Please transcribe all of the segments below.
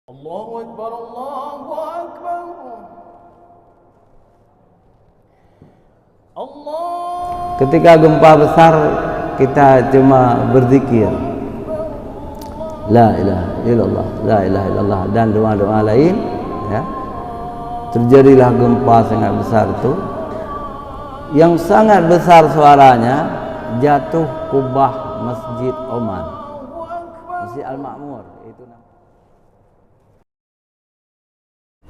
Allahu Akbar, Allahu Akbar. Allah. Ketika gempa besar kita cuma berzikir La ilaha illallah, la ilaha illallah dan doa-doa lain, ya. Terjadilah gempa sangat besar itu, yang sangat besar suaranya, jatuh kubah Masjid Oman, Masjid Al-Ma'mur itu nama.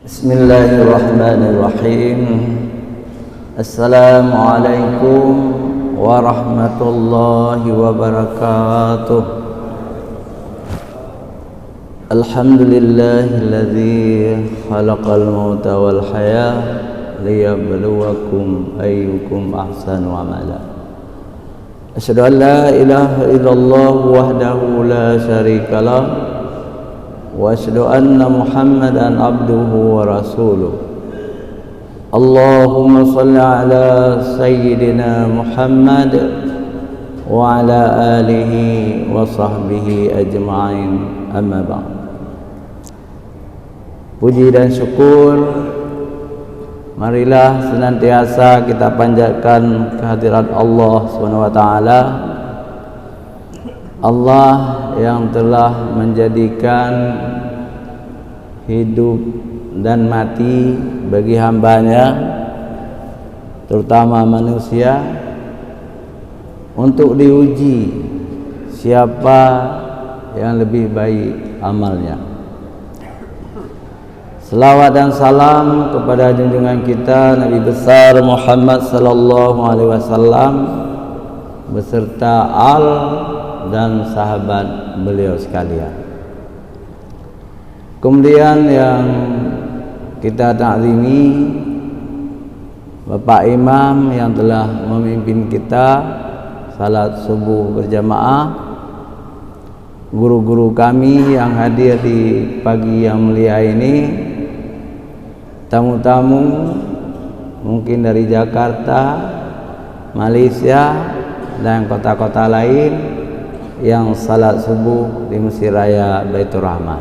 Bismillahirrahmanirrahim. Assalamualaikum warahmatullahi wabarakatuh. Alhamdulillahilladzi khalaqal mauta wal hayah liyabluwakum ayyukum ahsanu amala. Asyhadu an la ilaha illallah wahdahu la syarikalah wa asyhadu anna Muhammadan abduhu wa rasuluh. Allahumma shalli ala sayyidina Muhammad wa ala alihi wa sahbihi ajma'in, amma ba'd. Puji dan syukur marilah senantiasa kita panjatkan kehadirat Allah SWT, Allah yang telah menjadikan hidup dan mati bagi hambanya, terutama manusia, untuk diuji siapa yang lebih baik amalnya. Selawat dan salam kepada junjungan kita Nabi besar Muhammad sallallahu alaihi wasallam beserta al dan sahabat beliau sekalian. Kemudian yang kita ta'zimi Bapak Imam yang telah memimpin kita salat subuh berjamaah, guru-guru kami yang hadir di pagi yang mulia ini, tamu-tamu mungkin dari Jakarta, Malaysia dan kota-kota lain yang salat subuh di Masjid Raya Baitur Rahman.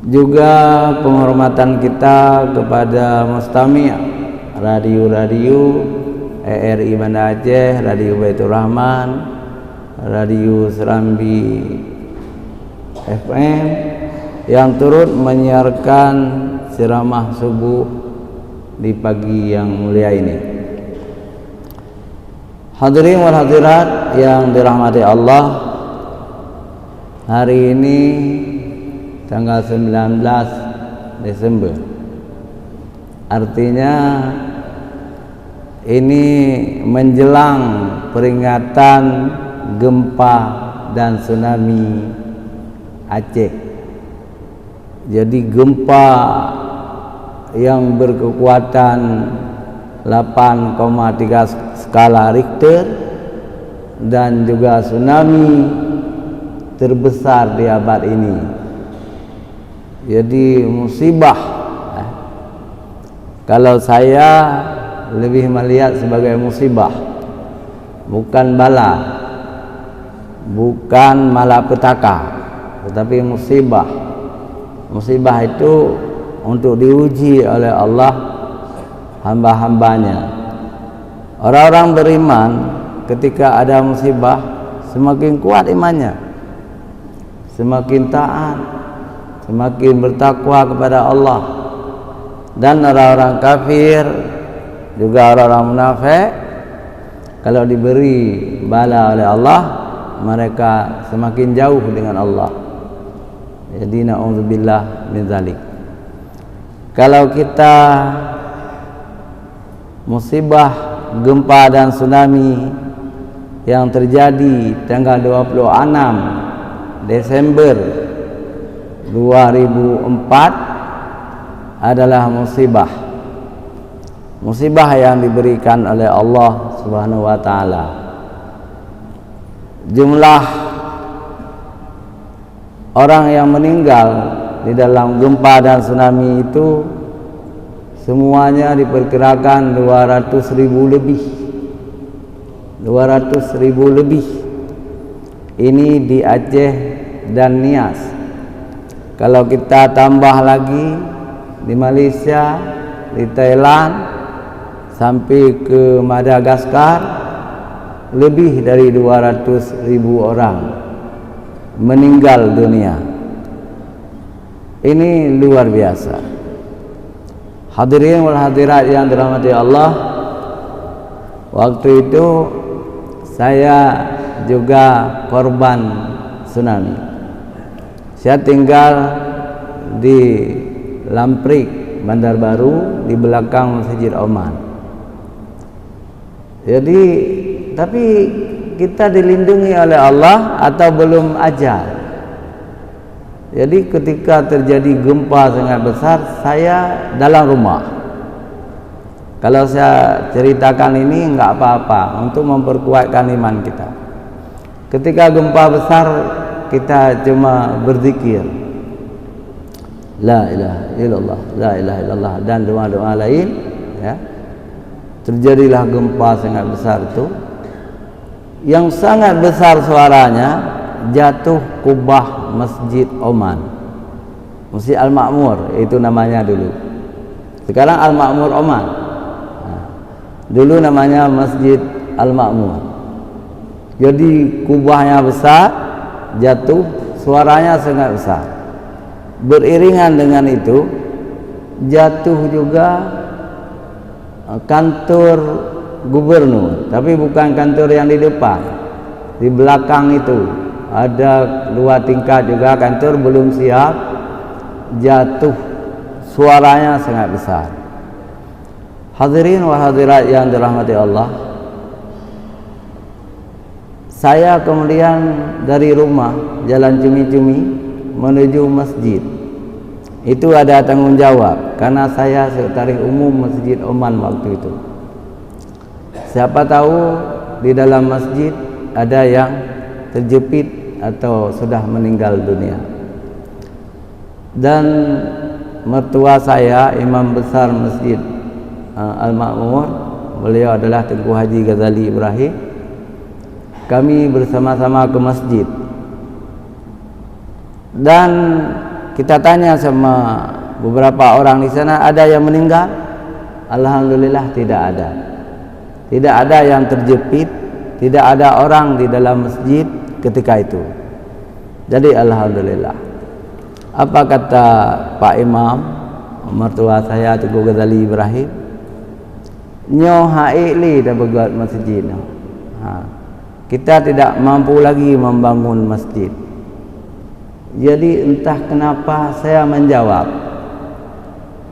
Juga penghormatan kita kepada mustami' radio-radio ERI Banda Aceh, Radio Baitur Rahman, Radio Serambi FM yang turut menyiarkan ceramah subuh di pagi yang mulia ini. Hadirin wal hadirat yang dirahmati Allah, hari ini tanggal 19 Desember, artinya ini menjelang peringatan gempa dan tsunami Aceh. Jadi gempa yang berkekuatan 8,3 skala Richter dan juga tsunami terbesar di abad ini. Jadi musibah. Kalau saya lebih melihat sebagai musibah, bukan bala, bukan malapetaka, tetapi musibah. Musibah itu untuk diuji oleh Allah hamba-hambanya. Orang-orang beriman ketika ada musibah semakin kuat imannya, semakin taat, semakin bertakwa kepada Allah. Dan orang-orang kafir, juga orang-orang munafik, kalau diberi bala oleh Allah, mereka semakin jauh dengan Allah. Jadi na'udzubillah min zalik. Kalau kita musibah gempa dan tsunami yang terjadi tanggal 26 Desember 2004 adalah musibah yang diberikan oleh Allah Subhanahu wa taala. Jumlah orang yang meninggal di dalam gempa dan tsunami itu semuanya diperkirakan 200.000 lebih. 200.000 lebih. Ini di Aceh dan Nias. Kalau kita tambah lagi di Malaysia, di Thailand, sampai ke Madagaskar, lebih dari 200.000 orang meninggal dunia. Ini luar biasa. Hadirin wal hadirat yang dirahmati Allah, waktu itu saya juga korban tsunami. Saya tinggal di Lamprik, Bandar Baru, di belakang Masjid Oman. Jadi, tapi kita dilindungi oleh Allah atau belum ajal. Jadi ketika terjadi gempa sangat besar, saya dalam rumah. Kalau saya ceritakan ini enggak apa-apa, untuk memperkuatkan iman kita. Ketika gempa besar, kita cuma berzikir la ilaha illallah, la ilaha illallah, dan doa-doa lain, ya. Terjadilah gempa sangat besar itu, yang sangat besar suaranya, jatuh kubah Masjid Oman, Masjid Al-Ma'mur itu namanya dulu. Sekarang Al-Ma'mur Oman. Dulu namanya Masjid Al-Ma'mur. Jadi kubahnya besar, jatuh, suaranya sangat besar. Beriringan dengan itu, jatuh juga kantor gubernur, tapi bukan kantor yang di depan, di belakang itu ada 2 tingkat juga, kantor belum siap, jatuh, suaranya sangat besar. Hadirin wa hadirat yang dirahmati Allah, saya kemudian dari rumah jalan cumi-cumi menuju masjid. Itu ada tanggung jawab karena saya sekretaris umum Masjid Oman waktu itu. Siapa tahu di dalam masjid ada yang terjepit atau sudah meninggal dunia. Dan mertua saya, imam besar Masjid Al-Ma'mur, beliau adalah Tengku Haji Ghazali Ibrahim. Kami bersama-sama ke masjid dan kita tanya sama beberapa orang di sana, ada yang meninggal? Alhamdulillah tidak ada. Tidak ada yang terjepit, tidak ada orang di dalam masjid ketika itu. Jadi alhamdulillah. Apa kata Pak Imam, mertua saya Tengku Ghazali Ibrahim? Nyo haili dah buat masjid. Kita tidak mampu lagi membangun masjid. Jadi entah kenapa saya menjawab,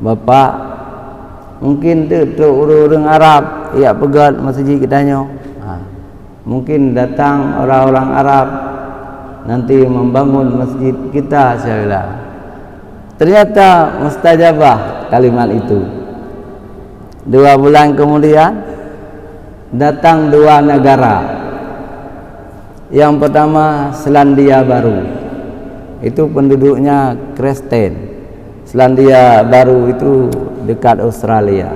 Bapak, mungkin tu orang Arab ya pegat masjid kita nyo. Mungkin datang orang-orang Arab nanti membangun masjid kita, saya bilang. Ternyata mustajabah kalimat itu. 2 bulan kemudian datang 2 negara. Yang pertama Selandia Baru, itu penduduknya Kristen. Selandia Baru itu dekat Australia.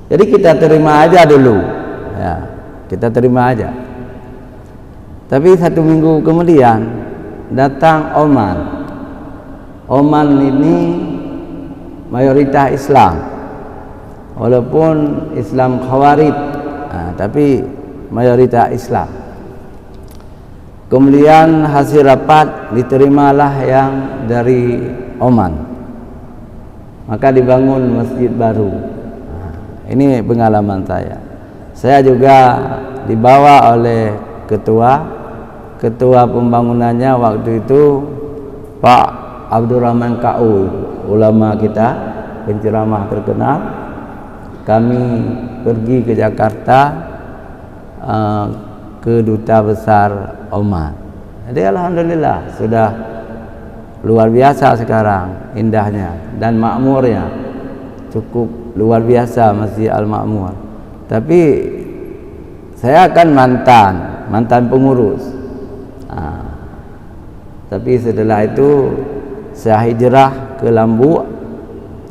Jadi kita terima aja dulu, ya, kita terima aja. Tapi 1 minggu kemudian datang Oman. Oman ini mayoritas Islam, walaupun Islam Khawarij, tapi mayoritas Islam. Kemudian hasil rapat diterimalah yang dari Oman, maka dibangun masjid baru. Ini pengalaman saya. Saya juga dibawa oleh ketua pembangunannya waktu itu, Pak Abdurrahman Ka'u, ulama kita, penceramah terkenal. Kami pergi ke Jakarta, ke Duta Besar Oman. Jadi alhamdulillah sudah luar biasa sekarang indahnya dan makmurnya, cukup luar biasa Masjid Al-Ma'mur. Tapi saya kan mantan pengurus. Tapi setelah itu saya hijrah ke Lombok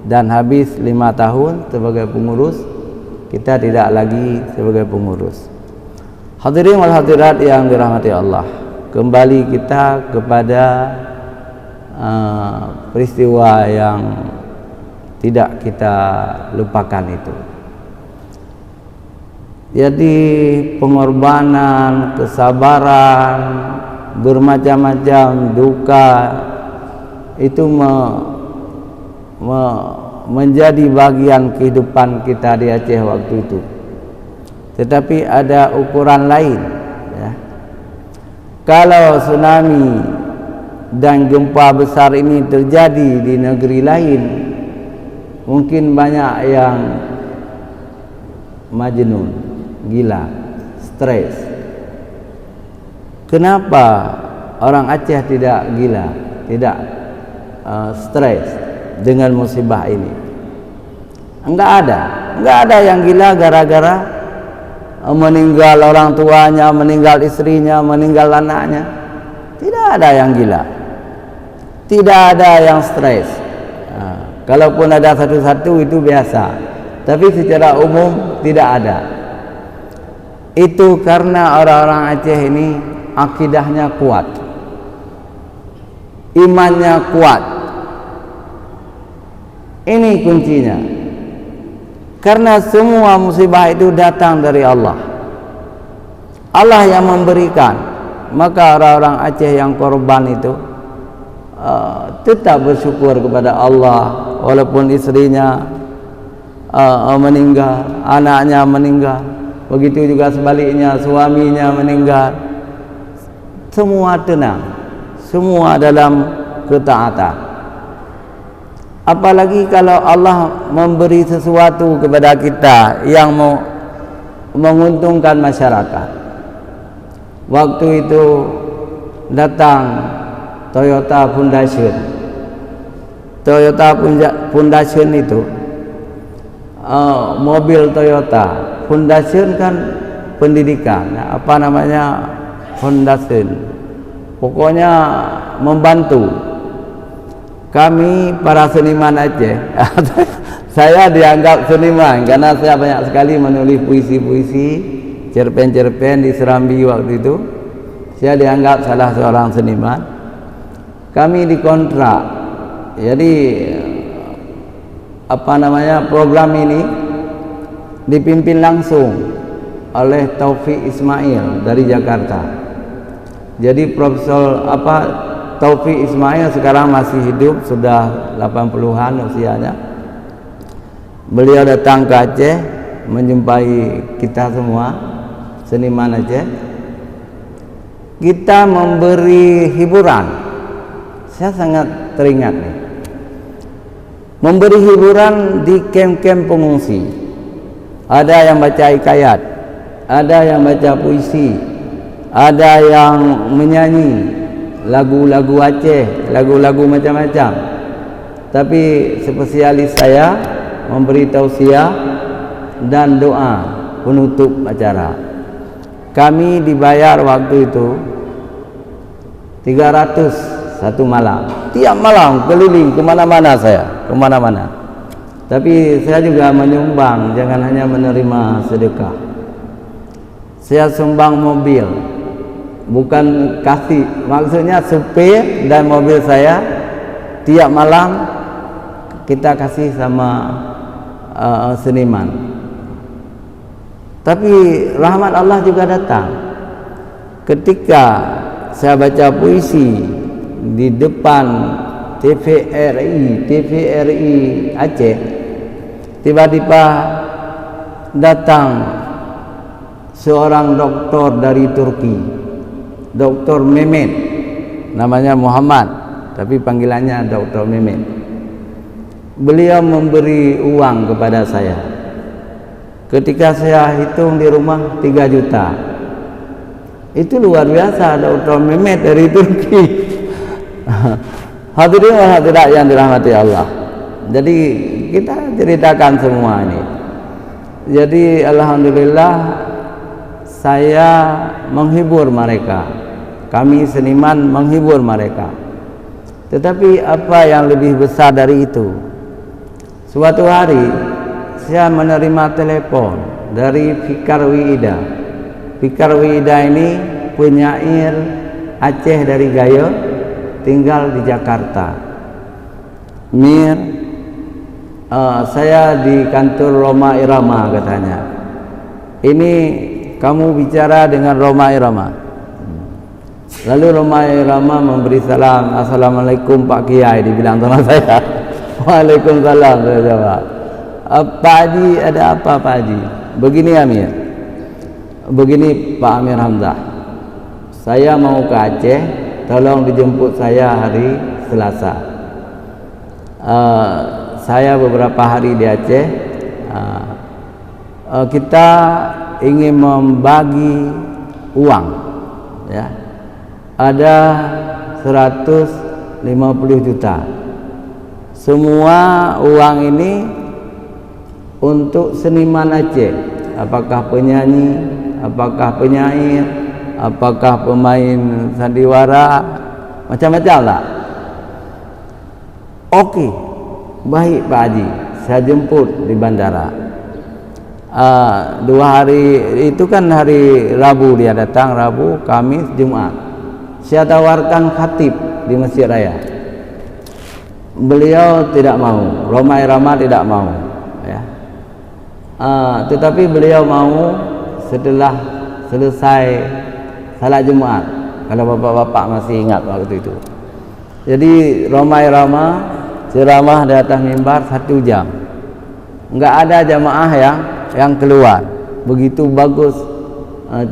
dan habis 5 tahun sebagai pengurus. Kita tidak lagi sebagai pengurus. Hadirin wal hadirat yang dirahmati Allah, kembali kita kepada peristiwa yang tidak kita lupakan itu. Jadi pengorbanan, kesabaran, bermacam-macam duka itu menjadi bagian kehidupan kita di Aceh waktu itu. Tetapi ada ukuran lain, ya. Kalau tsunami dan gempa besar ini terjadi di negeri lain, mungkin banyak yang majnun, gila, stres. Kenapa orang Aceh tidak gila, tidak stres dengan musibah ini? Enggak ada yang gila gara-gara meninggal orang tuanya, meninggal istrinya, meninggal anaknya. Tidak ada yang gila, tidak ada yang stres. Kalaupun ada satu-satu itu biasa, tapi secara umum tidak ada. Itu karena orang-orang Aceh ini akidahnya kuat, imannya kuat. Ini kuncinya. Karena semua musibah itu datang dari Allah. Allah yang memberikan. Maka orang-orang Aceh yang korban itu tetap bersyukur kepada Allah, walaupun istrinya meninggal, anaknya meninggal, begitu juga sebaliknya suaminya meninggal. Semua tenang, semua dalam ketaatan. Apalagi kalau Allah memberi sesuatu kepada kita yang menguntungkan masyarakat. Waktu itu datang Toyota Foundation. Toyota Foundation itu mobil Toyota. Foundation kan pendidikan, apa namanya, foundation. Pokoknya membantu kami para seniman Aceh. Saya dianggap seniman karena saya banyak sekali menulis puisi-puisi, cerpen-cerpen di Serambi waktu itu. Saya dianggap salah seorang seniman. Kami dikontrak. Jadi apa namanya, program ini dipimpin langsung oleh Taufik Ismail dari Jakarta. Jadi Profesor Taufik Ismail sekarang masih hidup, sudah 80-an usianya. Beliau datang ke Aceh menjumpai kita semua seniman Aceh. Kita memberi hiburan. Saya sangat teringat nih. Memberi hiburan di kem-kem pengungsi. Ada yang baca hikayat, ada yang baca puisi, ada yang menyanyi lagu-lagu Aceh, lagu-lagu macam-macam. Tapi spesialis saya memberi tausiah dan doa penutup acara. Kami dibayar waktu itu 300 satu malam. Tiap malam keliling kemana-mana saya, kemana-mana. Tapi saya juga menyumbang, jangan hanya menerima sedekah. Saya sumbang mobil. Bukan kasih, maksudnya supir dan mobil saya tiap malam kita kasih sama seniman. Tapi rahmat Allah juga datang ketika saya baca puisi di depan TVRI Aceh. Tiba-tiba datang seorang doktor dari Turki, Dr. Mehmet, namanya Muhammad, tapi panggilannya Dr. Mehmet. Beliau memberi uang kepada saya. Ketika saya hitung di rumah 3 juta. Itu luar biasa, Dr. Mehmet dari Turki. Hadirin wa hadirat yang dirahmati Allah. Jadi kita ceritakan semua ini. Jadi alhamdulillah saya menghibur mereka. Kami seniman menghibur mereka. Tetapi apa yang lebih besar dari itu? Suatu hari saya menerima telepon dari Fikar Wida. Fikar Wida ini penyair Aceh dari Gayo. tinggal di Jakarta. Mir, saya di kantor Roma Irama katanya. Ini kamu bicara dengan Roma Irama. Lalu Roma Irama memberi salam, Assalamualaikum Pak Kiai, dibilang sama saya. Waalaikumsalam, saya jawab. Pak Haji, ada apa Pak Haji? Begini Amir, begini Pak Amir Hamzah, saya mau ke Aceh, tolong dijemput saya hari Selasa. Saya beberapa hari di Aceh. Kita ingin membagi uang, ya. Ada 150 juta. Semua uang ini untuk seniman Aceh, apakah penyanyi, apakah penyair, apakah pemain sandiwara, macam-macam lah. Oke, baik Pak Haji, saya jemput di bandara. 2 hari itu kan hari Rabu dia datang, Rabu, Kamis, Jumat. Saya tawarkan khatib di Masjid Raya. Beliau tidak mau, Roma Irama tidak mau, ya. Tetapi beliau mau setelah selesai salat Jumat, kalau bapak-bapak masih ingat waktu itu. Jadi Roma Irama ceramah di atas mimbar 1 jam, enggak ada jamaah yang keluar. Begitu bagus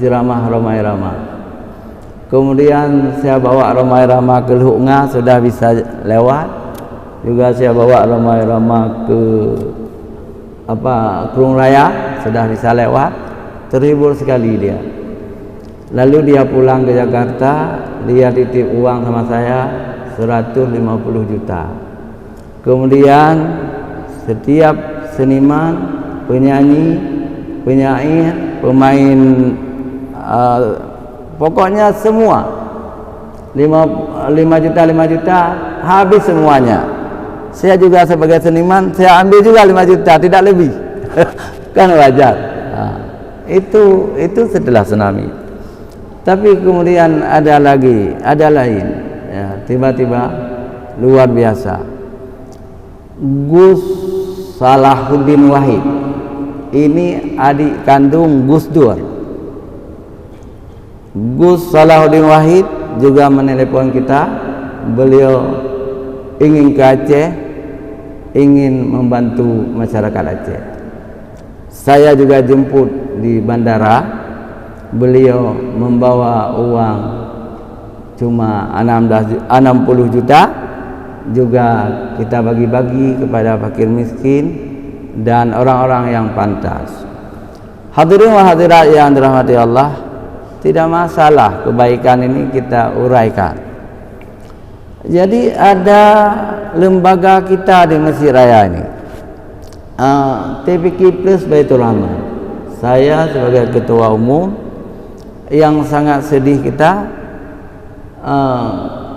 ceramah Roma Irama. Kemudian saya bawa Roma Irama ke Luhunga, sudah bisa lewat. Juga saya bawa Roma Irama ke Krung Raya, sudah bisa lewat. Terhibur sekali dia. Lalu dia pulang ke Jakarta, dia titip uang sama saya 150 juta. Kemudian setiap seniman, penyanyi, penyair, pemain, pokoknya semua 5 juta habis semuanya. Saya juga sebagai seniman, saya ambil juga 5 juta, tidak lebih. Kan wajar. Itu setelah tsunami. Tapi kemudian ada lain, ya, tiba-tiba luar biasa. Gus Salahuddin Wahid, ini adik kandung Gus Dur. Gus Salahuddin Wahid juga menelepon kita. Beliau ingin ke Aceh, ingin membantu masyarakat Aceh. Saya juga jemput di bandara. Beliau membawa uang cuma 60 juta, juga kita bagi-bagi kepada fakir miskin dan orang-orang yang pantas. Hadirin wa hadirat yang dirahmati Allah, tidak masalah kebaikan ini kita uraikan. Jadi ada lembaga kita di Masjid Raya ini, TPQ Plus Baitur Rahman. Saya sebagai ketua umum, yang sangat sedih kita,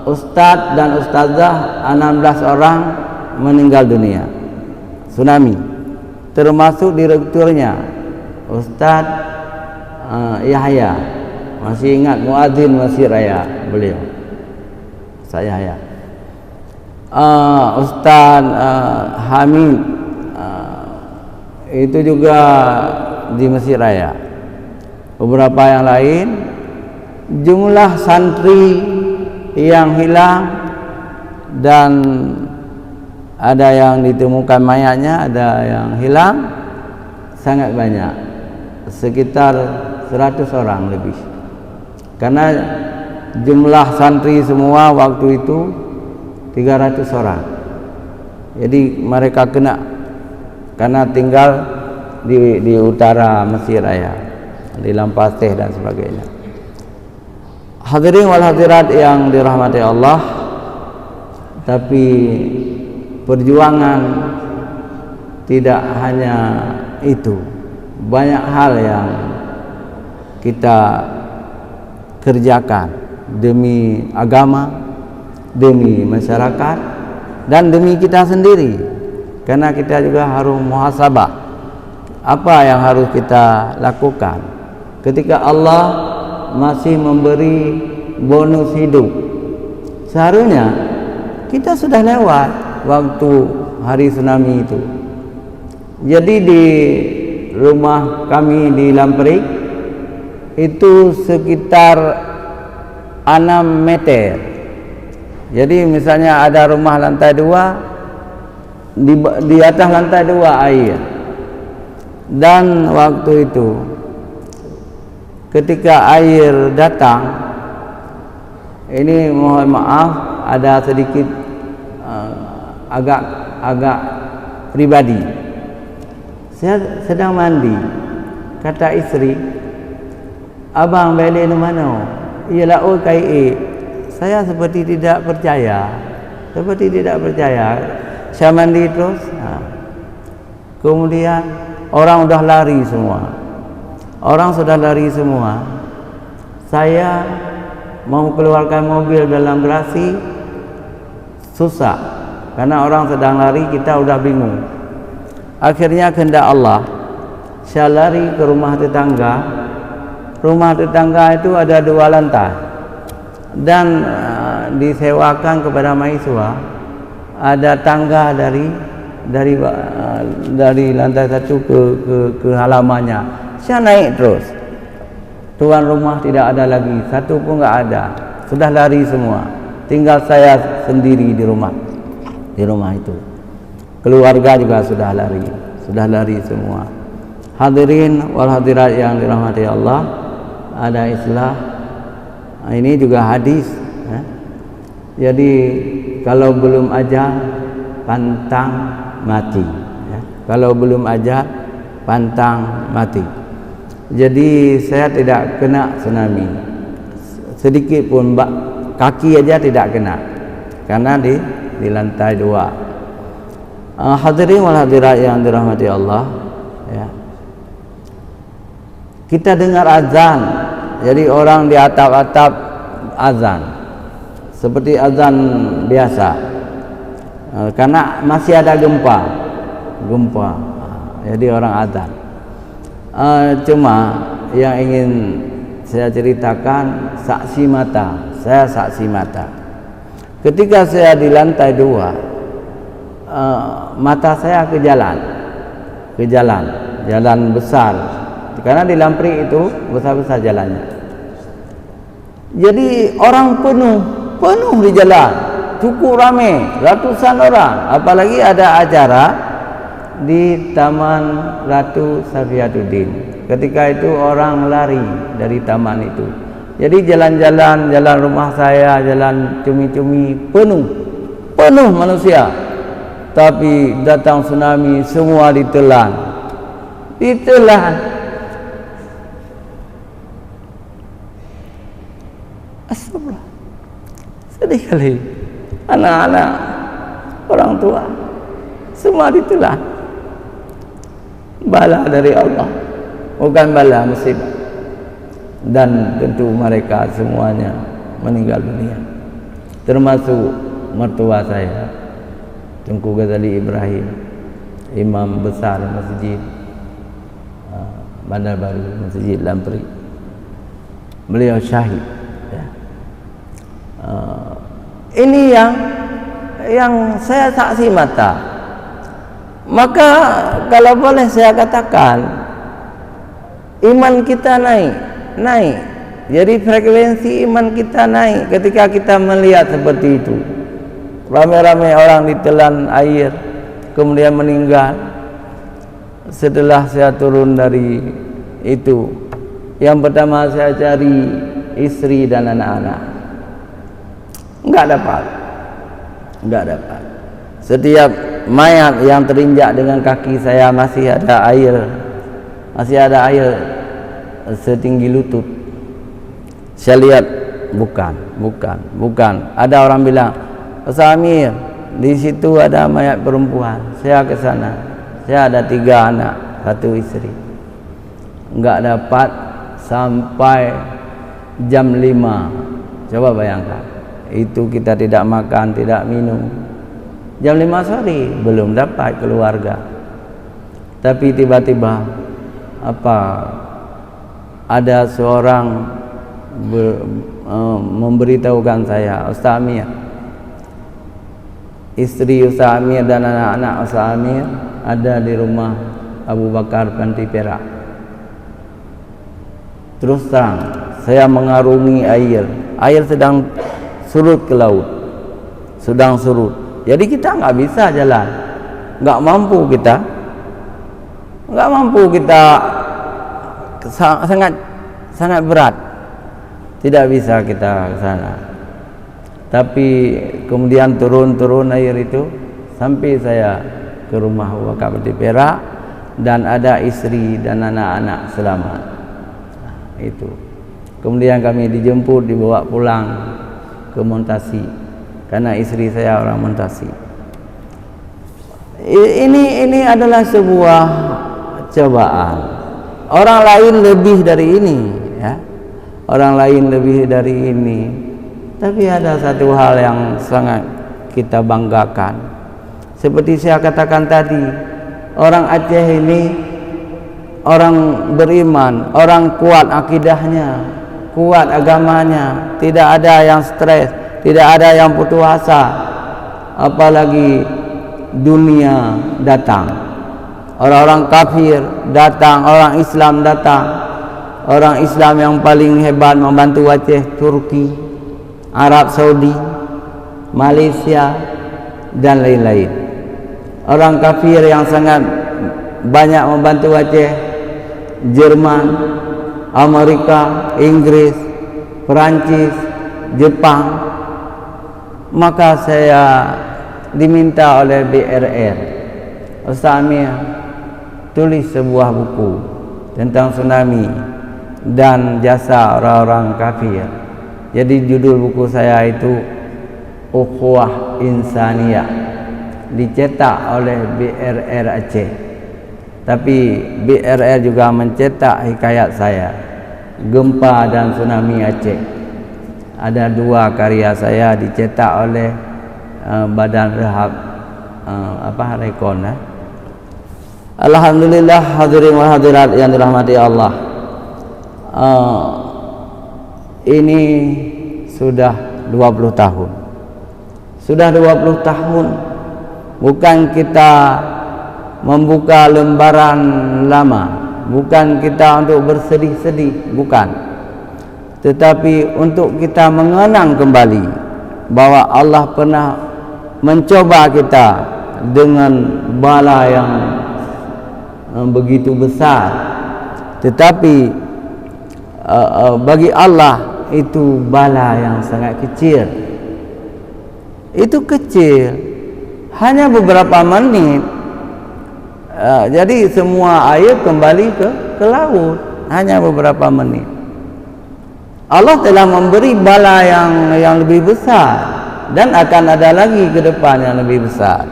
Ustadz dan Ustazah 16 orang meninggal dunia tsunami, termasuk direkturnya Ustadz Yahya. Masih ingat muadzin Masjid Raya beliau, saya ya. Ustadz Hamid, itu juga di Masjid Raya. Beberapa yang lain, jumlah santri yang hilang dan ada yang ditemukan mayatnya, ada yang hilang, sangat banyak, sekitar 100 orang lebih. Karena jumlah santri semua waktu itu 300 orang. Jadi mereka kena karena tinggal di utara Masjid Raya, di Lampaseh dan sebagainya. Hadirin wal hadirat yang dirahmati Allah, tapi perjuangan tidak hanya itu. Banyak hal yang kita kerjakan demi agama, demi masyarakat, dan demi kita sendiri. Karena kita juga harus muhasabah apa yang harus kita lakukan ketika Allah masih memberi bonus hidup. Seharusnya kita sudah lewat waktu hari tsunami itu. Jadi di rumah kami di Lamperik itu sekitar 6 meter. Jadi misalnya ada rumah lantai 2, di atas lantai 2 air. Dan waktu itu ketika air datang, ini mohon maaf ada sedikit agak pribadi. Saya sedang mandi, kata istri, "Abang balik di mana?" "Iyalah KIA." Saya seperti tidak percaya. Saya mandi terus. Kemudian orang sudah lari semua. Saya mau keluarkan mobil dalam garasi susah, karena orang sedang lari, kita sudah bingung. Akhirnya kehendak Allah, saya lari ke rumah tetangga. Rumah tetangga itu ada 2 lantai dan disewakan kepada mahasiswa. Ada tangga dari lantai 1 ke halamannya. Saya naik terus. Tuan rumah tidak ada lagi, satu pun enggak ada. Sudah lari semua. Tinggal saya sendiri di rumah itu. Keluarga juga sudah lari semua. Hadirin wal hadirat yang dirahmati Allah, ada istilah ini juga hadis, ya. Jadi kalau belum ajal pantang mati, ya. Kalau belum ajal pantang mati. Jadi saya tidak kena tsunami sedikit pun, kaki aja tidak kena, karena di lantai 2. Hadirin wal hadirat yang dirahmati Allah, ya. Kita dengar azan, jadi orang di atap-atap azan seperti azan biasa, karena masih ada gempa, jadi orang azan. Cuma yang ingin saya ceritakan saksi mata. Saya saksi mata. Ketika saya di lantai 2, mata saya ke jalan besar, karena di Lamprik itu besar-besar jalannya. Jadi orang penuh di jalan, cukup ramai, ratusan orang. Apalagi ada acara di Taman Ratu Safiatuddin. Ketika itu orang lari dari taman itu. Jadi jalan rumah saya, jalan cumi-cumi penuh manusia. Tapi datang tsunami, semua ditelan. Astagfirullah. Sedih kali. Anak-anak, orang tua, semua ditelan. Bala dari Allah, bukan bala musibah. Dan tentu mereka semuanya meninggal dunia, termasuk mertua saya, Tengku Ghazali Ibrahim, imam besar Masjid Bandar Baru, Masjid Lamprik. Beliau syahid, ya. Ini yang saya saksi mata. Maka kalau boleh saya katakan, iman kita naik. Jadi frekuensi iman kita naik ketika kita melihat seperti itu. Ramai-ramai orang ditelan air, kemudian meninggal. Setelah saya turun dari itu, yang pertama saya cari istri dan anak-anak. Enggak dapat. Setiap mayat yang terinjak dengan kaki saya masih ada air setinggi lutut. Saya lihat bukan. Ada orang bilang, "Ustaz Amir, di situ ada mayat perempuan." Saya ke sana. Saya ada 3 anak, 1 istri. Enggak dapat sampai jam 5. Coba bayangkan. Itu kita tidak makan, tidak minum. Jam 5 sore belum dapat keluarga. Tapi tiba-tiba ada seorang memberitahukan saya, Ustaz Amir, istri Ustaz Amir dan anak-anak Ustaz Amir ada di rumah Abu Bakar Panti Perak. Terus terang, saya mengarungi air sedang surut ke laut, sedang surut. Jadi kita nggak bisa jalan, nggak mampu kita, sangat berat, tidak bisa kita ke sana. Tapi kemudian turun air itu sampai saya ke rumah Abu Bakar Panti Perak dan ada istri dan anak-anak selamat. Itu. Kemudian kami dijemput, dibawa pulang ke Montasi karena istri saya orang Montasi. Ini adalah sebuah cobaan. Orang lain lebih dari ini, ya. Orang lain lebih dari ini. Tapi ada satu hal yang sangat kita banggakan. Seperti saya katakan tadi, orang Aceh ini orang beriman, orang kuat akidahnya, kuat agamanya, tidak ada yang stres, tidak ada yang putus asa. Apalagi dunia datang, orang-orang kafir datang, orang Islam datang. Orang Islam yang paling hebat membantu Aceh, Turki, Arab Saudi, Malaysia dan lain-lain. Orang kafir yang sangat banyak membantu Aceh, Jerman, Amerika, Inggris, Perancis, Jepang. Maka saya diminta oleh BRR, Ustaz Amir, tulis sebuah buku tentang tsunami dan jasa orang-orang kafir. Jadi judul buku saya itu Ukhuwah Insaniyah, dicetak oleh BRR Aceh. Tapi BRR juga mencetak hikayat saya, Gempa dan Tsunami Aceh. Ada 2 karya saya dicetak oleh Badan Rehab Rekon. Alhamdulillah, hadirin wa hadirat yang dirahmati Allah. Ini sudah 20 tahun. Sudah 20 tahun bukan kita membuka lembaran lama, bukan kita untuk bersedih-sedih, bukan, tetapi untuk kita mengenang kembali bahwa Allah pernah mencoba kita dengan bala yang begitu besar, tetapi bagi Allah itu bala yang sangat kecil. Itu kecil, hanya beberapa menit. Jadi semua air kembali ke laut, hanya beberapa menit. Allah telah memberi bala yang lebih besar dan akan ada lagi ke depan yang lebih besar.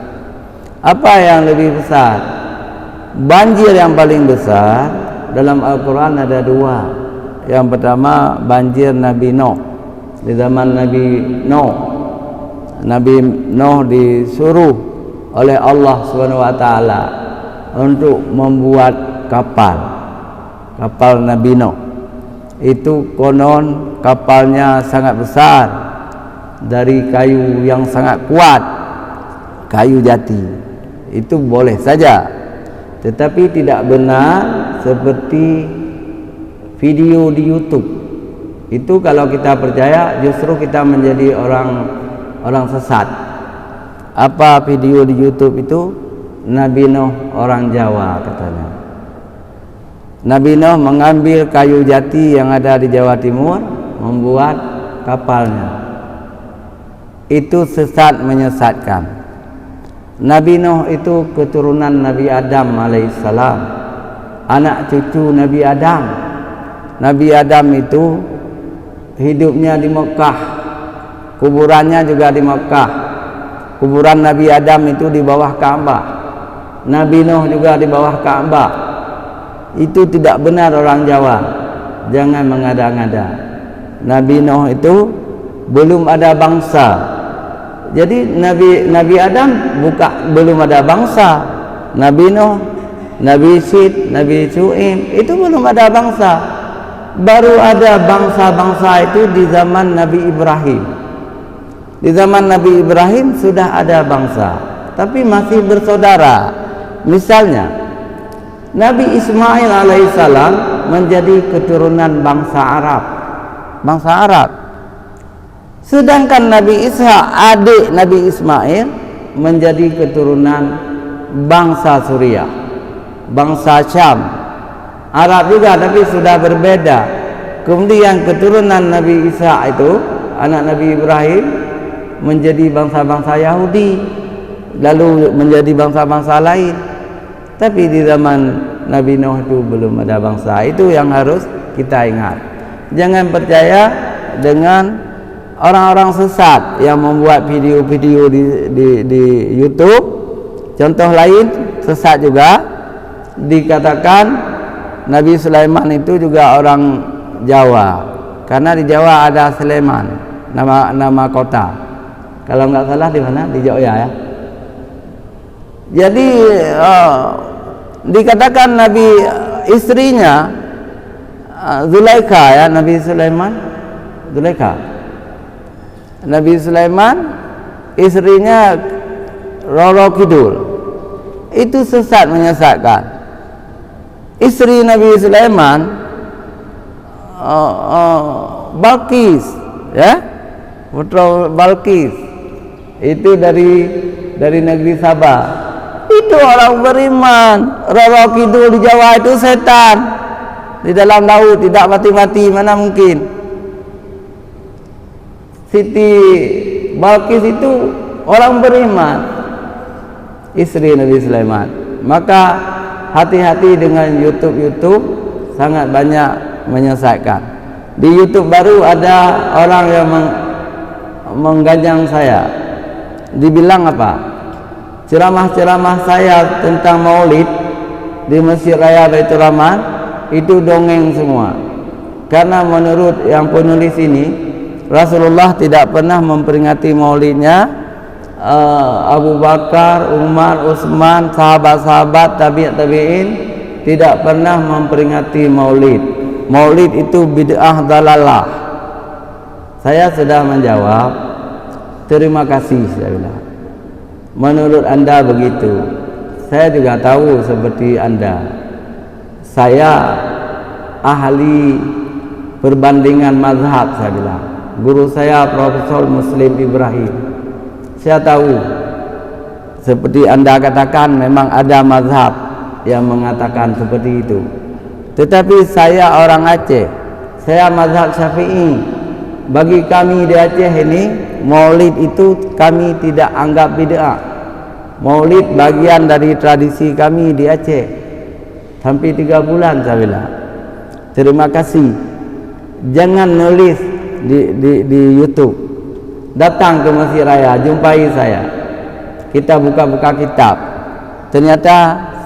Apa yang lebih besar? Banjir yang paling besar dalam Al-Quran ada 2. Yang pertama banjir Nabi Nuh. Di zaman Nabi Nuh, Nabi Nuh disuruh oleh Allah SWT untuk membuat kapal Nabi Nuh. Itu konon kapalnya sangat besar, dari kayu yang sangat kuat, kayu jati. Itu boleh saja, tetapi tidak benar seperti video di YouTube. Itu kalau kita percaya justru kita menjadi orang sesat. Apa video di YouTube itu? Nabi Nuh orang Jawa katanya. Nabi Nuh mengambil kayu jati yang ada di Jawa Timur, membuat kapalnya. Itu sesat, menyesatkan. Nabi Nuh itu keturunan Nabi Adam alaihissalam, anak cucu Nabi Adam. Nabi Adam itu hidupnya di Mekah, kuburannya juga di Mekah. Kuburan Nabi Adam itu di bawah Ka'bah. Nabi Nuh juga di bawah Ka'bah. Itu tidak benar orang Jawa. Jangan mengada-ngada. Nabi Nuh itu belum ada bangsa. Jadi Nabi Adam belum ada bangsa. Nabi Nuh, Nabi Syed, Nabi Shu'aib itu belum ada bangsa. baru ada bangsa-bangsa itu di zaman Nabi Ibrahim. Di zaman Nabi Ibrahim sudah ada bangsa, tapi masih bersaudara. Misalnya Nabi Ismail alaihissalam menjadi keturunan bangsa Arab. Bangsa Arab. Sedangkan Nabi Isa, adik Nabi Ismail, menjadi keturunan bangsa Suriah, bangsa Syam. Arab juga tapi sudah berbeda. Kemudian keturunan Nabi Isa itu, anak Nabi Ibrahim, menjadi bangsa-bangsa Yahudi, lalu menjadi bangsa-bangsa lain. Tapi di zaman Nabi Nuh itu belum ada bangsa. Itu yang harus kita ingat. Jangan percaya dengan orang-orang sesat yang membuat video-video di YouTube. Contoh lain sesat juga, dikatakan Nabi Sulaiman itu juga orang Jawa, karena di Jawa ada Sulaiman, nama kota. Kalau nggak salah di mana? Di Jawa ya. Jadi dikatakan Nabi istrinya Zulaikha ya, Nabi Sulaiman, Zulaikha. Nabi Sulaiman istrinya Roro Kidul. Itu sesat, menyesatkan. Istri Nabi Sulaiman Balkis ya, putra Balkis itu dari negeri Sabah. Itu orang beriman. Roro Kidul di Jawa itu setan. Di dalam laut tidak mati-mati, mana mungkin. Siti Balkis itu orang beriman, istri Nabi Sulaiman. Maka hati-hati dengan YouTube sangat banyak menyesatkan. Di YouTube baru ada orang yang mengganjang saya. Dibilang apa? Ceramah-ceramah saya tentang Maulid di Masjid Raya Baitur Rahman itu dongeng semua. Karena menurut yang penulis ini, Rasulullah tidak pernah memperingati Maulidnya. Abu Bakar, Umar, Utsman, sahabat-sahabat, tabi'in tidak pernah memperingati Maulid. Maulid itu bid'ah dalalah. Saya sudah menjawab, terima kasih, saya bilang. Menurut Anda begitu. Saya juga tahu seperti Anda. Saya ahli perbandingan mazhab, saya bilang. Guru saya Profesor Muslim Ibrahim. Saya tahu seperti Anda katakan memang ada mazhab yang mengatakan seperti itu. Tetapi saya orang Aceh. Saya mazhab Syafi'i. Bagi kami di Aceh ini, Maulid itu kami tidak anggap bid'ah. Maulid bagian dari tradisi kami di Aceh. Sampai 3 bulan saya bilang. Terima kasih. Jangan nulis di YouTube. Datang ke Masjid Raya, jumpai saya. Kita buka-buka kitab. Ternyata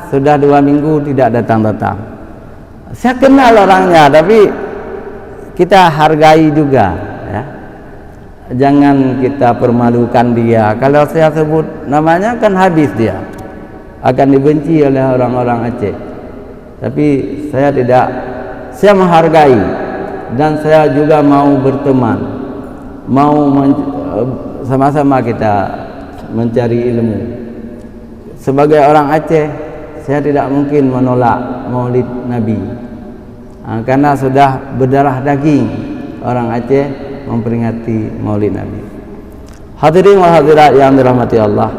sudah 2 minggu tidak datang-datang. Saya kenal orangnya, tapi kita hargai juga ya. Jangan kita permalukan dia. Kalau saya sebut namanya kan habis dia. Akan dibenci oleh orang-orang Aceh. Tapi saya tidak, saya menghargai dan saya juga mau berteman. Mau sama-sama kita mencari ilmu. Sebagai orang Aceh, saya tidak mungkin menolak Maulid Nabi. Karena sudah berdarah daging orang Aceh memperingati Maulid Nabi. Hadirin wal hadirat yang dirahmati Allah,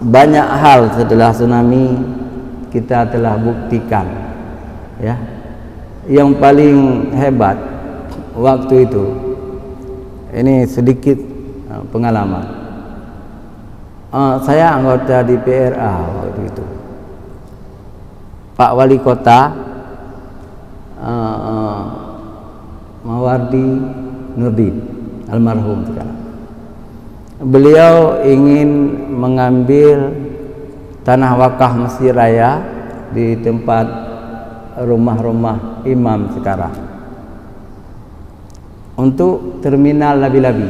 banyak hal setelah tsunami kita telah buktikan ya. Yang paling hebat waktu itu, ini sedikit pengalaman. Saya anggota DPRA waktu itu. Pak Wali Kota Mawardi Nurdin, almarhum sekarang. Beliau ingin mengambil tanah wakaf Masjid Raya di tempat rumah-rumah imam sekarang untuk terminal labi-labi.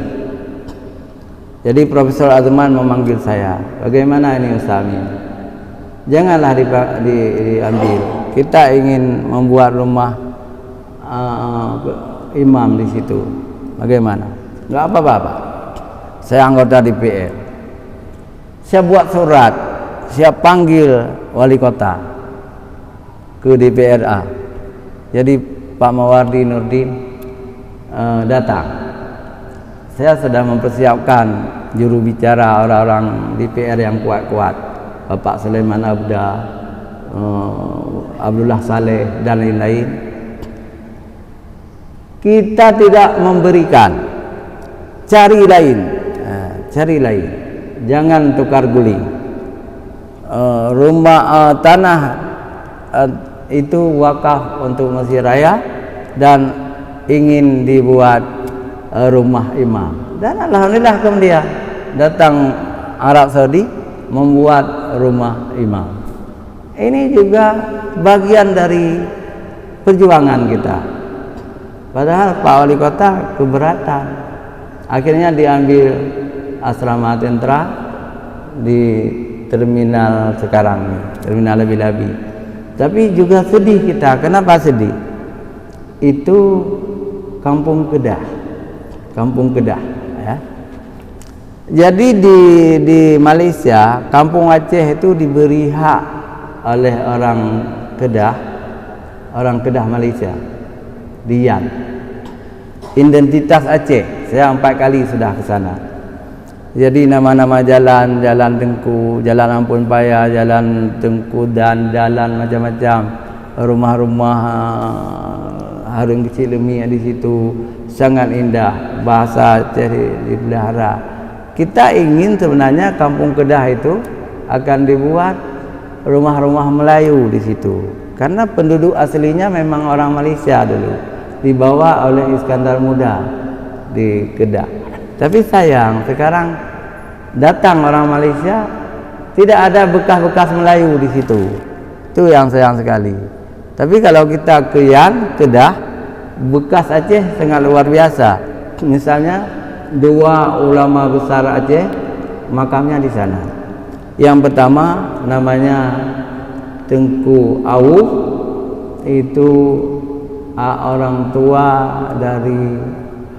Jadi Profesor Azman memanggil saya, bagaimana ini Ustaz Amin? Janganlah diambil. Kita ingin membuat rumah imam di situ. Bagaimana? Enggak apa-apa, Pak. Saya anggota DPR. Saya buat surat, saya panggil wali kota ke DPRA. Jadi Pak Mawardi Nurdin datang. Saya sedang mempersiapkan juru bicara orang-orang DPR yang kuat-kuat, Bapak Sulaiman Abda, Abdullah Saleh dan lain-lain. Kita tidak memberikan, cari lain, jangan tukar guling. Rumah tanah itu wakaf untuk Masjid Raya dan ingin dibuat rumah imam. Dan alhamdulillah kemudian datang Arab Saudi membuat rumah imam. Ini juga bagian dari perjuangan kita. Padahal Pak Wali Kota keberatan. Akhirnya diambil asrama tentra di terminal sekarang, terminal Labi-Labi. Tapi juga sedih kita. Kenapa sedih? Itu Kampung Kedah. Kampung Kedah, ya. Jadi di Malaysia, Kampung Aceh itu diberi hak oleh orang Kedah Malaysia. Dian. Identitas Aceh. Saya 4 kali sudah ke sana. Jadi nama-nama jalan, Jalan Tengku, Jalan Ampun Paya, Jalan Tengku dan jalan macam-macam, rumah-rumah Harun Kecil Lemi di situ sangat indah, bahasa Aceh dipelihara. Kita ingin sebenarnya Kampung Kedah itu akan dibuat rumah-rumah Melayu di situ, karena penduduk aslinya memang orang Malaysia dulu, dibawa oleh Iskandar Muda di Kedah. Tapi sayang sekarang datang orang Malaysia tidak ada bekas-bekas Melayu di situ. Itu yang sayang sekali. Tapi kalau kita ke Kedah, bekas Aceh sangat luar biasa. Misalnya 2 ulama besar Aceh makamnya di sana. Yang pertama namanya Tengku Awuf, itu orang tua dari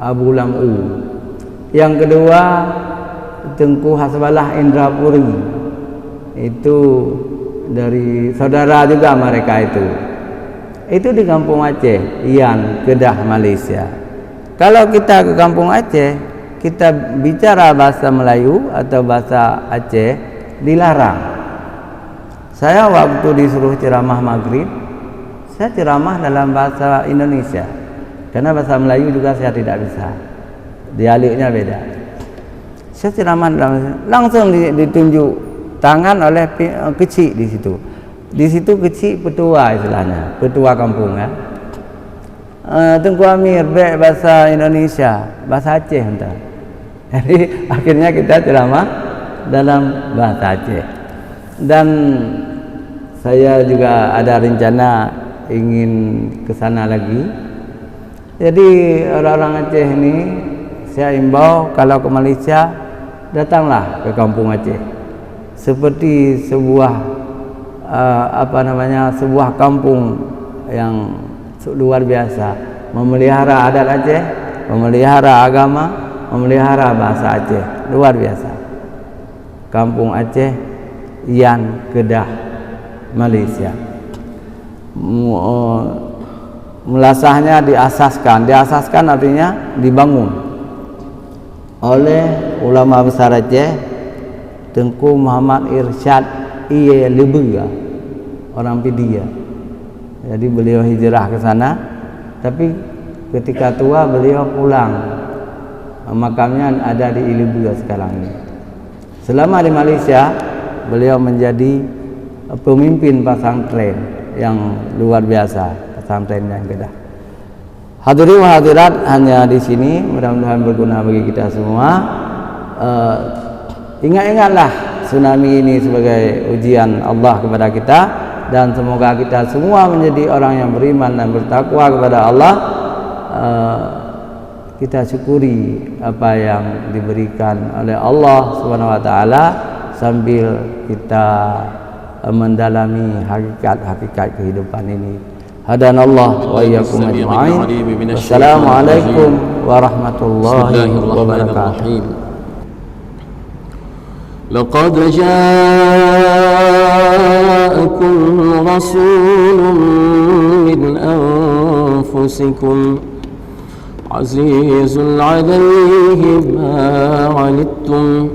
Abu Lam'u. Yang kedua Tengku Hasbalah Indrapuri, itu dari saudara juga mereka itu di Kampung Aceh, Ian, Kedah, Malaysia. Kalau kita ke Kampung Aceh, kita bicara bahasa Melayu atau bahasa Aceh dilarang. Saya waktu disuruh ceramah maghrib, saya ceramah dalam bahasa Indonesia, karena bahasa Melayu juga saya tidak bisa, dialeknya beda. Saya ceramah langsung ditunjuk tangan oleh kecil di situ. Di situ kecil petua istilahnya, petua kampung, ya. Tengku Amir baik bahasa Indonesia, bahasa Aceh entah. Jadi akhirnya kita ceramah dalam bahasa Aceh. Dan saya juga ada rencana ingin ke sana lagi. Jadi orang-orang Aceh ini saya imbau kalau ke Malaysia, datanglah ke Kampung Aceh. Seperti sebuah sebuah kampung yang luar biasa, memelihara adat Aceh, memelihara agama, memelihara bahasa Aceh, luar biasa. Kampung Aceh, Ian, Kedah, Malaysia. Melasahnya diasaskan artinya dibangun oleh ulama besar Aceh, Tengku Muhammad Irsyad Iye Lebuga, orang Pidia. Jadi beliau hijrah ke sana, tapi ketika tua beliau pulang, makamnya ada di Ilebuga sekarang ini. Selama di Malaysia beliau menjadi pemimpin pesantren yang luar biasa, pesantren yang Kedah. Hadirin wa hadirat, hanya di sini mudah-mudahan berguna bagi kita semua. Ingat-ingatlah tsunami ini sebagai ujian Allah kepada kita, dan semoga kita semua menjadi orang yang beriman dan bertakwa kepada Allah. Kita syukuri apa yang diberikan oleh Allah Subhanahu wa taala sambil kita mendalami hakikat-hakikat kehidupan ini. Hadanallah wa iyyakum ajma'in. Wassalamualaikum warahmatullahi wabarakatuh. لقد جاءكم رسول من أنفسكم عزيز عليه ما عنتم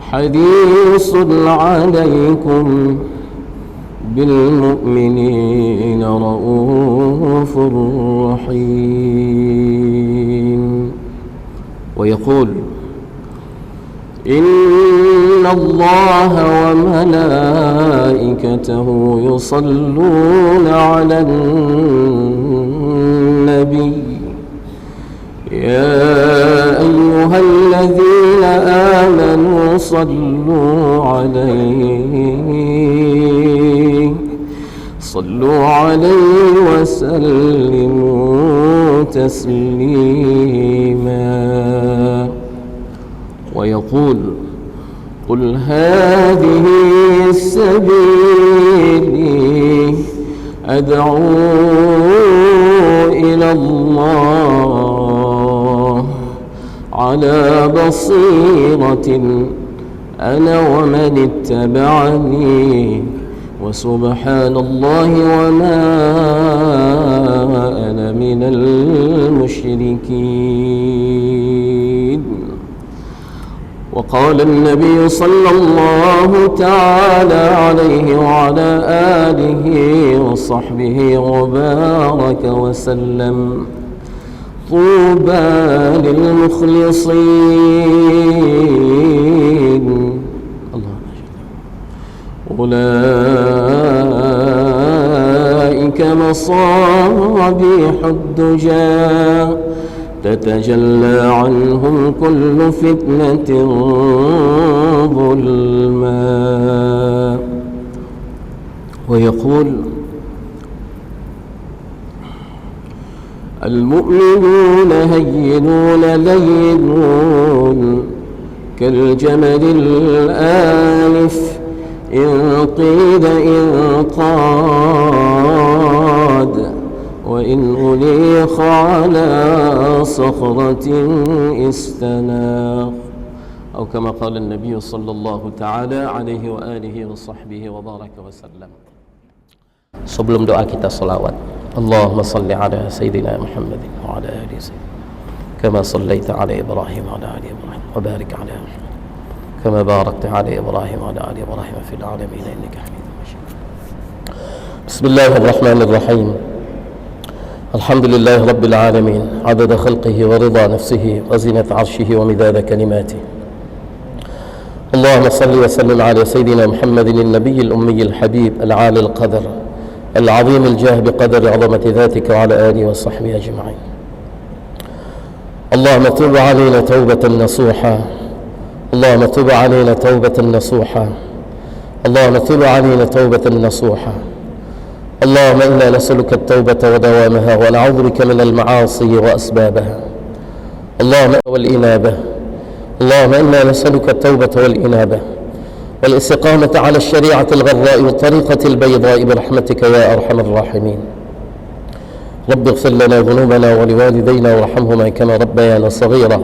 حريص عليكم بالمؤمنين رؤوف رحيم. ويقول إن الله وملائكته يصلون على النبي يا أيها الذين آمنوا صلوا عليه وسلموا تسليما. ويقول قل هذه سبيلي أدعو إلى الله على بصيرة أنا ومن اتبعني وسبحان الله وما أنا من المشركين. وقال النبي صلى الله تعالى عليه وعلى آله وصحبه وبارك وسلم طوبى للمخلصين أولئك مصابيح الدجى تتجلى عنهم كل فتنة ظلما. ويقول المؤمنون هينون لينون كالجمل الآلف إن قيد إن قاد وإن أليخ على صخرة استناخ أو كما قال النبي صلى الله تعالى عليه وآله وصحبه وبارك وسلم. Sebelum doa kita salawat, Allahumma salli ala Sayyidina Muhammadin wa ala ali Sayyidina kama sallaita ala Ibrahim wa ala ali Ibrahim wa barik ala Muhammad kama barakta ala Ibrahim wa ala ali Ibrahim fil alamin innaka Hamidum Majid. Bismillahir Rahmanir Rahim. الحمد لله رب العالمين عدد خلقه ورضا نفسه وزنة عرشه ومداد كلماته. اللهم صل وسلم على سيدنا محمد النبي الأمي الحبيب العالي القدر العظيم الجاه بقدر عظمة ذاتك وعلى آله وصحبه أجمعين. اللهم تب علينا توبة نصوحا اللهم تب علينا توبة نصوحا اللهم تب علينا توبة نصوحا. اللهم إنا نسألك التوبة ودوامها ونعوذ بك من المعاصي وأسبابها. اللهم والإنابة اللهم إنا نسألك التوبة والإنابة والاستقامة على الشريعة الغراء والطريقة البيضاء برحمتك يا أرحم الراحمين. رب اغفر لنا ذنوبنا ولوالدينا وارحمهما كما ربيانا صغيرا.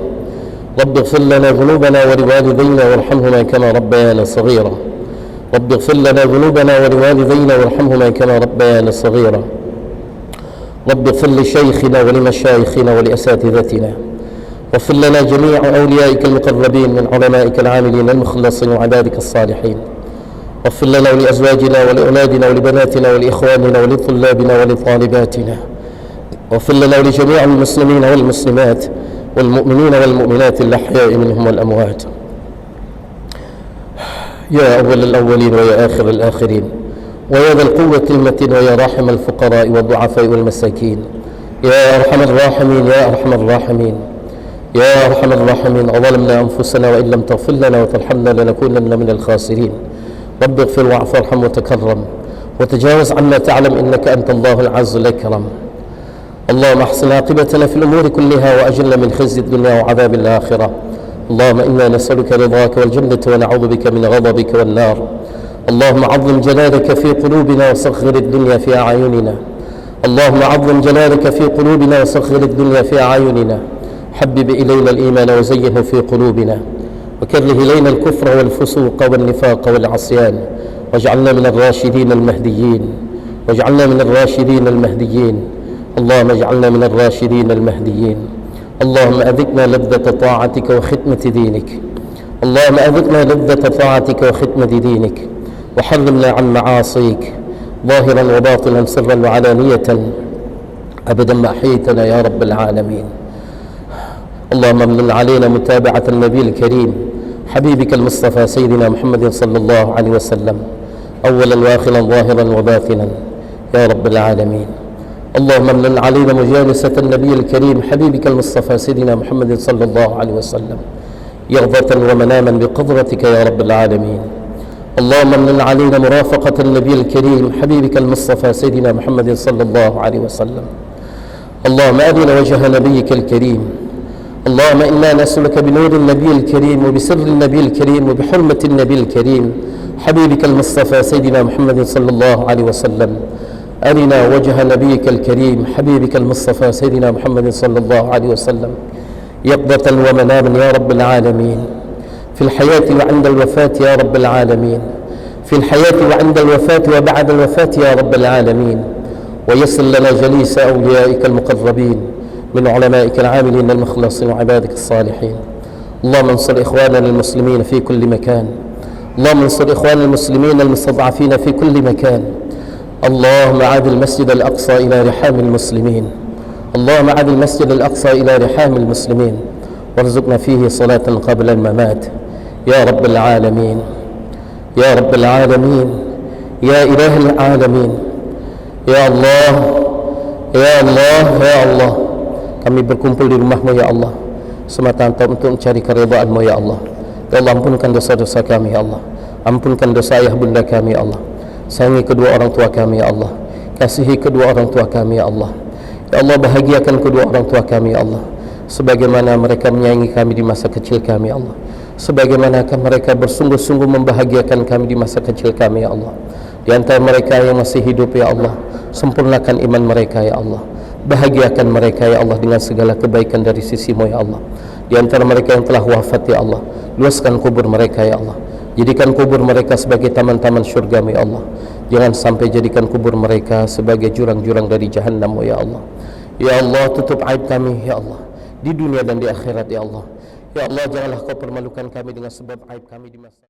رب اغفر لنا ذنوبنا ولوالدينا وارحمهما كما ربيانا صغيرا. رب اغفر لنا ذنوبنا ولوالدينا وارحمهما كما ربيانا صغيرا. رب اغفر لشيخنا ولمشايخنا ولأساتذتنا واغفر لنا جميع أوليائك المقربين من علمائك العاملين المخلصين وعبادك الصالحين. واغفر لنا ولأزواجنا ولأولادنا ولبناتنا ولإخواننا ولطلابنا ولطالباتنا. واغفر لنا ولجميع المسلمين والمسلمات والمؤمنين والمؤمنات الأحياء منهم والأموات. يا أول الأولين ويا آخر الآخرين ويا ذا القوة المتين ويا راحم الفقراء والضعفاء والمساكين يا أرحم الراحمين يا أرحم الراحمين يا أرحم الراحمين. أظلمنا أنفسنا وإن لم تغفر لنا وترحمنا لنكونن من الخاسرين. رب اغفر واعف وارحم وتكرم وتجاوز عما تعلم إنك أنت الله العز الأكرم. اللهم احسن عاقبتنا في الأمور كلها وأجلنا من خزي الدنيا وعذاب الآخرة. اللهم إنا نسألك رضاك والجنة ونعوذ بك من غضبك والنار. اللهم عظم جلالك في قلوبنا وصغر الدنيا في أعيننا. اللهم عظم جلالك في قلوبنا وسخر الدنيا في أعيننا، حبب إلينا الإيمان وزينه في قلوبنا، وكره إلينا الكفر والفسوق والنفاق والعصيان، واجعلنا من الراشدين المهديين، واجعلنا من الراشدين المهديين. اللهم اجعلنا من الراشدين المهديين. اللهم أذقنا لذة طاعتك وخدمة دينك، اللهم أذقنا لذة طاعتك وخدمة دينك، وحرمنا عن معاصيك ظاهرا وباطنا سرا وعلانية أبدا ما أحييتنا يا رب العالمين. اللهم امن علينا متابعة النبي الكريم حبيبك المصطفى سيدنا محمد صلى الله عليه وسلم أولا وآخرا ظاهرا وباطنا يا رب العالمين. اللهم امن علينا مجالسة النبي الكريم حبيبك المصطفى سيدنا محمد صلى الله عليه وسلم يغضة ومناما بقدرتك يا رب العالمين. اللهم امن علينا مرافقة النبي الكريم حبيبك المصطفى سيدنا محمد صلى الله عليه وسلم. اللهم أرنا وجه نبيك الكريم. اللهم إنا نسألك بنور النبي الكريم وبسر النبي الكريم وبحرمة النبي الكريم حبيبك المصطفى سيدنا محمد صلى الله عليه وسلم، أرنا وجه نبيك الكريم حبيبك المصطفى سيدنا محمد صلى الله عليه وسلم يقظة ومناما يا رب العالمين، في الحياة وعند الوفاة يا رب العالمين، في الحياة وعند الوفاة وبعد الوفاة يا رب العالمين. ويسر لنا جليس أوليائك المقربين من علمائك العاملين المخلصين وعبادك الصالحين. اللهم انصر إخواننا المسلمين في كل مكان، اللهم انصر إخواننا المسلمين المستضعفين في كل مكان. اللهم عاد المسجد الأقصى إلى رحام المسلمين، اللهم عاد المسجد الأقصى إلى رحام المسلمين، وارزقنا فيه صلاة قبل الممات يا رب العالمين، يا رب العالمين، يا إله العالمين. Ya Allah, ya Allah, ya Allah, kami berkumpul di rumah-Mu ya Allah semata-mata untuk mencari keridhaan-Mu ya Allah. Ya Allah, ampunkan dosa-dosa kami ya Allah, ampunkan dosa ayah bunda kami ya Allah, sayangi kedua orang tua kami ya Allah, kasihi kedua orang tua kami ya Allah. Ya Allah, bahagiakan kedua orang tua kami ya Allah, sebagaimana mereka menyayangi kami di masa kecil kami ya Allah, sebagaimana mereka bersungguh-sungguh membahagiakan kami di masa kecil kami ya Allah. Di antara mereka yang masih hidup ya Allah, sempurnakan iman mereka ya Allah, bahagiakan mereka ya Allah dengan segala kebaikan dari sisi-Mu ya Allah. Di antara mereka yang telah wafat ya Allah, luaskan kubur mereka ya Allah, jadikan kubur mereka sebagai taman-taman syurga-Mu ya Allah. Jangan sampai jadikan kubur mereka sebagai jurang-jurang dari jahannam-Mu ya Allah. Ya Allah, tutup aib kami ya Allah di dunia dan di akhirat ya Allah. Ya Allah, janganlah Kau permalukan kami dengan sebab aib kami di masa